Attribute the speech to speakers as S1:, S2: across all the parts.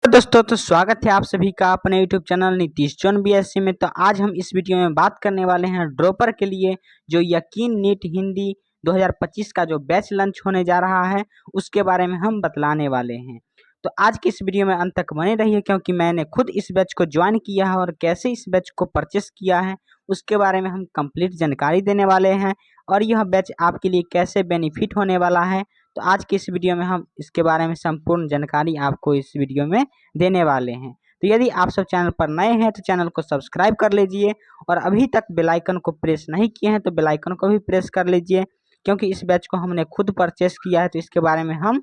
S1: तो दोस्तों स्वागत है आप सभी का अपने YouTube channel Nitish John BSc में। तो आज हम इस वीडियो में बात करने वाले हैं ड्रॉपर के लिए जो यकीन नीट हिंदी 2025 का जो बैच लंच होने जा रहा है उसके बारे में हम बतलाने वाले हैं। तो आज की इस वीडियो में अंत तक बने रहिए क्योंकि मैंने खुद इस बैच को ज्वाइन किया है और कैसे इस बैच को परचेस किया है उसके बारे में हम कंप्लीट जानकारी देने वाले हैं और यह बैच आपके लिए कैसे बेनिफिट होने वाला है। तो आज की इस वीडियो में हम इसके बारे में संपूर्ण जानकारी आपको इस वीडियो में देने वाले हैं। तो यदि आप सब चैनल पर नए हैं तो चैनल को सब्सक्राइब कर लीजिए और अभी तक बेल आइकन को प्रेस नहीं किए हैं तो बेल आइकन को भी प्रेस कर लीजिए क्योंकि इस बैच को हमने खुद परचेस किया है तो इसके बारे में हम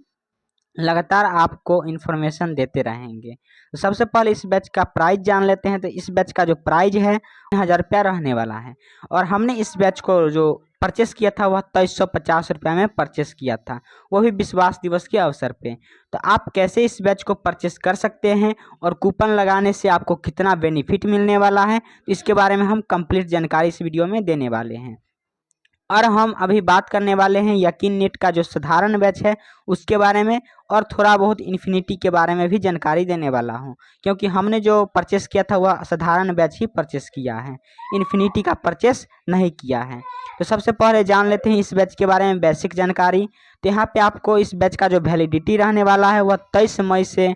S1: लगातार आपको इन्फॉर्मेशन देते रहेंगे। तो सबसे पहले इस बैच का प्राइस जान लेते हैं। तो इस बैच का जो प्राइस है 1000 रुपया रहने वाला है और हमने इस बैच को जो परचेस किया था वह 2350 रुपया में परचेस किया था, वो भी विश्वास दिवस के अवसर पे। तो आप कैसे इस बैच को परचेस कर सकते हैं और कूपन लगाने से आपको कितना बेनिफिट मिलने वाला है तो इसके बारे में हम कंप्लीट जानकारी इस वीडियो में देने वाले हैं। और हम अभी बात करने वाले हैं यकीन नीट का जो साधारण बैच है उसके बारे में और थोड़ा बहुत इन्फिनिटी के बारे में भी जानकारी देने वाला हूं क्योंकि हमने जो परचेस किया था वह साधारण बैच ही परचेस किया है, इन्फिनिटी का परचेस नहीं किया है। तो सबसे पहले जान लेते हैं इस बैच के बारे में बेसिक जानकारी। तो यहाँ पे आपको इस बैच का जो वैलिडिटी रहने वाला है वह 23 मई से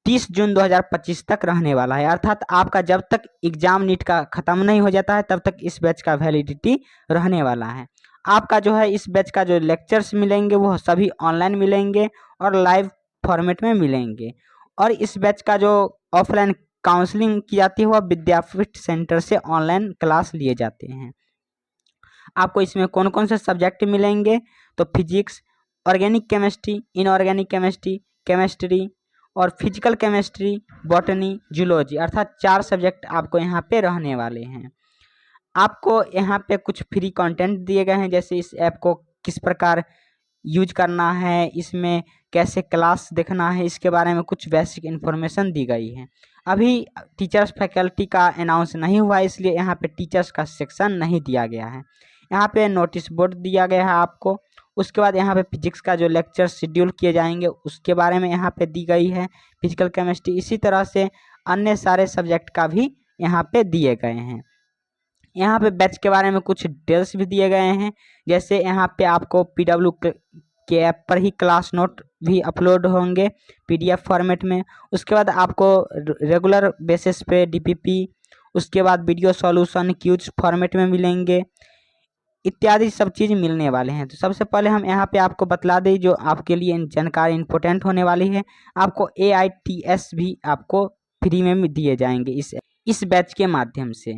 S1: 30 जून 2025 तक रहने वाला है, अर्थात आपका जब तक एग्जाम नीट का ख़त्म नहीं हो जाता है तब तक इस बैच का वैलिडिटी रहने वाला है। आपका जो है इस बैच का जो लेक्चर्स मिलेंगे वो सभी ऑनलाइन मिलेंगे और लाइव फॉर्मेट में मिलेंगे और इस बैच का जो ऑफलाइन काउंसलिंग की जाती है वह विद्यापीठ सेंटर से ऑनलाइन क्लास लिए जाते हैं। आपको इसमें कौन कौन से सब्जेक्ट मिलेंगे तो physics, organic chemistry, inorganic chemistry, chemistry और फिजिकल केमिस्ट्री, बॉटनी, जूलॉजी, अर्थात 4 सब्जेक्ट आपको यहाँ पे रहने वाले हैं। आपको यहाँ पे कुछ फ्री कंटेंट दिए गए हैं जैसे इस ऐप को किस प्रकार यूज करना है, इसमें कैसे क्लास देखना है, इसके बारे में कुछ बेसिक इन्फॉर्मेशन दी गई है। अभी टीचर्स फैकल्टी का अनाउंस नहीं हुआ इसलिए यहाँ पे टीचर्स का सेक्शन नहीं दिया गया है। यहाँ पे नोटिस बोर्ड दिया गया है आपको। उसके बाद यहाँ पे फिजिक्स का जो लेक्चर शेड्यूल किए जाएंगे उसके बारे में यहाँ पे दी गई है, फिजिकल केमिस्ट्री, इसी तरह से अन्य सारे सब्जेक्ट का भी यहाँ पे दिए गए हैं। यहाँ पे बैच के बारे में कुछ डिटेल्स भी दिए गए हैं जैसे यहाँ पे आपको पीडब्ल्यू के ऐप पर ही क्लास नोट भी अपलोड होंगे पीडीएफ फॉर्मेट में। उसके बाद आपको रेगुलर बेसिस पे डीपीपी, उसके बाद वीडियो सॉल्यूशन क्यूज फॉर्मेट में मिलेंगे इत्यादि सब चीज़ मिलने वाले हैं। तो सबसे पहले हम यहाँ पे आपको बतला दें जो आपके लिए जानकारी इम्पोर्टेंट होने वाली है, आपको AITS भी आपको फ्री में दिए जाएंगे इस बैच के माध्यम से।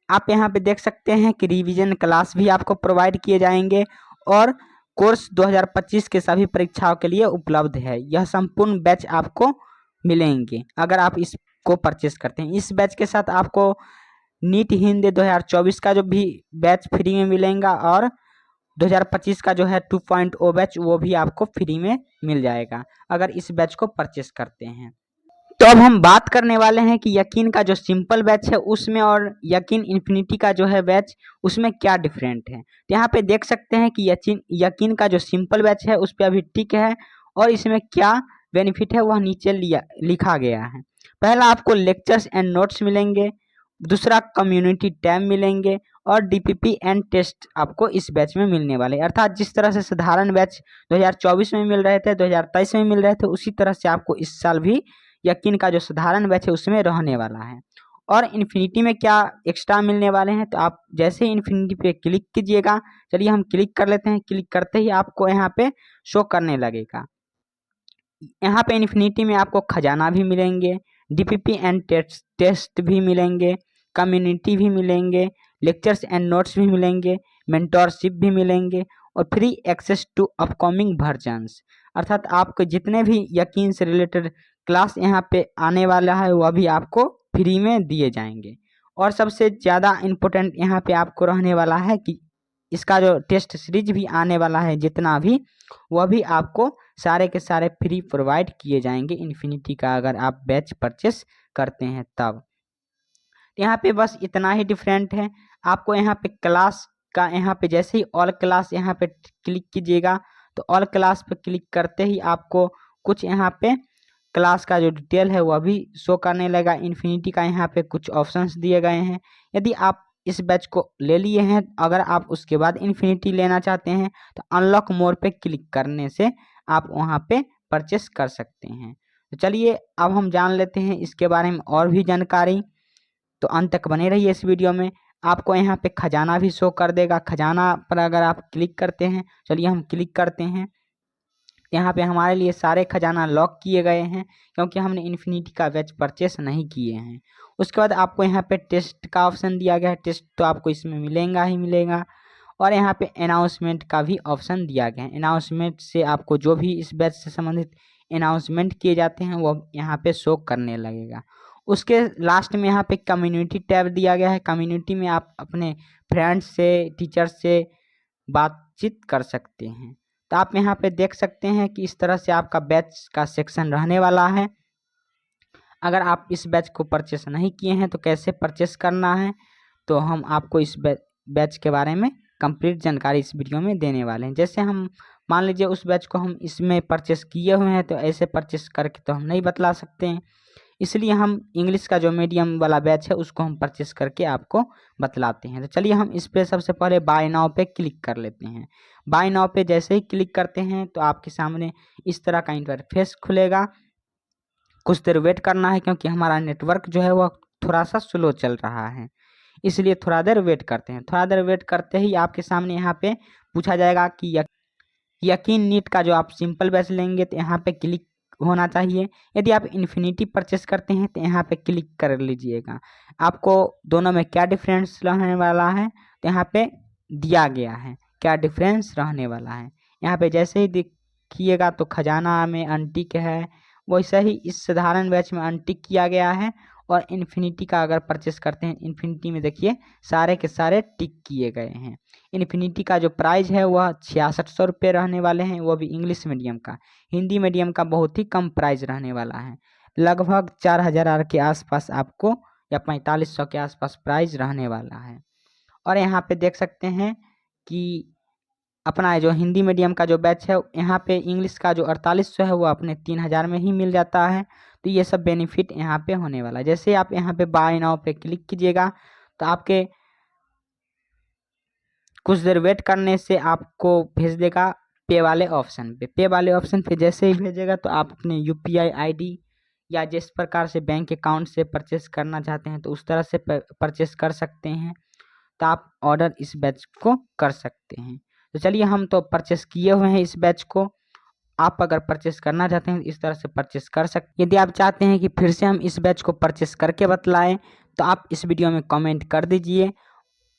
S1: आप यहाँ पे देख सकते हैं कि रिवीजन क्लास भी आपको प्रोवाइड किए जाएंगे और कोर्स 2025 के सभी परीक्षाओं के लिए उपलब्ध है। यह संपूर्ण बैच आपको मिलेंगे अगर आप इसको परचेस करते हैं। इस बैच के साथ आपको नीट हिंदी 2024 का जो भी बैच फ्री में मिलेगा और 2025 का जो है 2.0 बैच वो भी आपको फ्री में मिल जाएगा अगर इस बैच को परचेस करते हैं। तो अब हम बात करने वाले हैं कि यकीन का जो सिंपल बैच है उसमें और यकीन इन्फिनिटी का जो है बैच उसमें क्या डिफरेंट है। तो यहाँ पे देख सकते हैं कि यकीन का जो सिंपल बैच है उस पर अभी टिक है और इसमें क्या बेनिफिट है वह नीचे लिखा गया है। पहला आपको लेक्चर्स एंड नोट्स मिलेंगे, दूसरा कम्युनिटी टैब मिलेंगे और डीपीपी एंड टेस्ट आपको इस बैच में मिलने वाले। अर्थात जिस तरह से साधारण बैच 2024 में मिल रहे थे, 2023 में मिल रहे थे, उसी तरह से आपको इस साल भी यकीन का जो साधारण बैच है उसमें रहने वाला है। और इन्फिनिटी में क्या एक्स्ट्रा मिलने वाले हैं तो आप जैसे ही इन्फिनिटी पे क्लिक कीजिएगा, चलिए हम क्लिक कर लेते हैं। क्लिक करते ही आपको यहाँ पे शो करने लगेगा। यहाँ पे इन्फिनिटी में आपको खजाना भी मिलेंगे, डीपीपी एंड टेस्ट भी मिलेंगे, कम्युनिटी भी मिलेंगे, लेक्चर्स एंड नोट्स भी मिलेंगे, मेंटोरशिप भी मिलेंगे और free access to upcoming versions. अर्थात आपको जितने भी यकीन से रिलेटेड क्लास यहाँ पे आने वाला है वह भी आपको फ्री में दिए जाएंगे। और सबसे ज़्यादा इम्पोर्टेंट यहाँ पे आपको रहने वाला है कि इसका जो टेस्ट सीरीज भी आने वाला है जितना भी वह भी आपको सारे के सारे फ्री प्रोवाइड किए जाएंगे इन्फिनिटी का अगर आप बैच परचेस करते हैं तब। यहाँ पे बस इतना ही डिफरेंट है। आपको यहाँ पे क्लास का यहाँ पे जैसे ही ऑल क्लास यहाँ पे क्लिक कीजिएगा तो ऑल क्लास पे क्लिक करते ही आपको कुछ यहाँ पे क्लास का जो डिटेल है वह भी शो करने लगा। इन्फिनिटी का यहाँ पे कुछ ऑप्शंस दिए गए हैं। यदि आप इस बैच को ले लिए हैं, अगर आप उसके बाद इन्फिनिटी लेना चाहते हैं तो अनलॉक मोर पे क्लिक करने से आप वहाँ पे परचेस कर सकते हैं। तो चलिए अब हम जान लेते हैं इसके बारे में और भी जानकारी। तो अंत तक बने रहिए इस वीडियो में। आपको यहाँ पे खजाना भी शो कर देगा। खजाना पर अगर आप क्लिक करते हैं, चलिए हम क्लिक करते हैं। यहाँ पे हमारे लिए सारे खजाना लॉक किए गए हैं क्योंकि हमने इन्फिनिटी का बैच परचेस नहीं किए हैं। उसके बाद आपको यहाँ पे टेस्ट का ऑप्शन दिया गया है। टेस्ट तो आपको इसमें मिलेगा ही मिलेगा। और यहाँ पे अनाउंसमेंट का भी ऑप्शन दिया गया है। अनाउंसमेंट से आपको जो भी इस बैच से संबंधित अनाउंसमेंट किए जाते हैं वो यहाँ पे शो करने लगेगा। उसके लास्ट में यहाँ पे कम्युनिटी टैब दिया गया है। कम्युनिटी में आप अपने फ्रेंड्स से, टीचर्स से बातचीत कर सकते हैं। तो आप यहाँ पे देख सकते हैं कि इस तरह से आपका बैच का सेक्शन रहने वाला है। अगर आप इस बैच को परचेस नहीं किए हैं तो कैसे परचेस करना है, तो हम आपको इस बैच के बारे में कंप्लीट जानकारी इस वीडियो में देने वाले हैं। जैसे हम मान लीजिए उस बैच को हम इसमें परचेस किए हुए हैं, तो ऐसे परचेस करके तो हम नहीं बतला सकते हैं, इसलिए हम इंग्लिश का जो मीडियम वाला बैच है उसको हम परचेस करके आपको बतलाते हैं। तो चलिए हम इस पे सबसे पहले बाय नाउ पे क्लिक कर लेते हैं। बाय नाउ पे जैसे ही क्लिक करते हैं तो आपके सामने इस तरह का इंटरफेस खुलेगा। कुछ देर वेट करना है क्योंकि हमारा नेटवर्क जो है वह थोड़ा सा स्लो चल रहा है, इसलिए थोड़ा देर वेट करते हैं। थोड़ा देर वेट करते ही आपके सामने यहाँ पे पूछा जाएगा कि यकीन नीट का जो आप सिंपल बैच लेंगे तो यहाँ पे क्लिक होना चाहिए। यदि आप इन्फिनिटी परचेस करते हैं तो यहाँ पे क्लिक कर लीजिएगा। आपको दोनों में क्या डिफरेंस रहने वाला है तो यहाँ पे दिया गया है क्या डिफरेंस रहने वाला है। यहाँ पे जैसे ही देखिएगा तो खजाना में अनटिक है, वैसे ही इस साधारण बैच में अनटिक किया गया है। और इन्फिनिटी का अगर परचेस करते हैं, इन्फिनिटी में देखिए सारे के सारे टिक किए गए हैं। इन्फिनिटी का जो प्राइस है वह 6600 रुपये रहने वाले हैं, वो भी इंग्लिश मीडियम का। हिंदी मीडियम का बहुत ही कम प्राइस रहने वाला है, लगभग 4000 के आसपास आपको या 4500 के आसपास प्राइस रहने वाला है। और यहाँ पे देख सकते हैं कि अपना जो हिंदी मीडियम का जो बैच है, यहाँ पे इंग्लिश का जो 4800 है वो अपने 3000 में ही मिल जाता है। तो ये सब बेनिफिट यहाँ पे होने वाला है। जैसे आप यहाँ पे बाय नाउ पे क्लिक कीजिएगा तो आपके कुछ देर वेट करने से आपको भेज देगा पे वाले ऑप्शन पे। पे वाले ऑप्शन पे जैसे ही भेजेगा तो आप अपने UPI ID या जिस प्रकार से बैंक अकाउंट से परचेस करना चाहते हैं तो उस तरह से परचेस कर सकते हैं। तो आप ऑर्डर इस बैच को कर सकते हैं। तो चलिए हम तो परचेस किए हुए हैं इस बैच को। आप अगर परचेस करना चाहते हैं इस तरह से परचेस कर सकते हैं। यदि आप चाहते हैं कि फिर से हम इस बैच को परचेस करके बतलाएं तो आप इस वीडियो में कमेंट कर दीजिए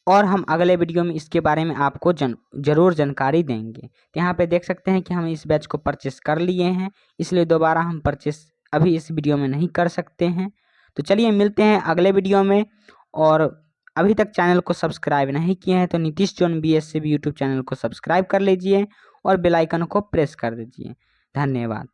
S1: और हम अगले वीडियो में इसके बारे में आपको ज़रूर जानकारी देंगे। तो यहाँ पे देख सकते हैं कि हम इस बैच को परचेस कर लिए हैं, इसलिए दोबारा हम परचेस अभी इस वीडियो में नहीं कर सकते हैं। तो चलिए मिलते हैं अगले वीडियो में। और अभी तक चैनल को सब्सक्राइब नहीं किए हैं तो Nitish zone BSc YouTube channel को सब्सक्राइब कर लीजिए और बेल आइकन को प्रेस कर दीजिए। धन्यवाद।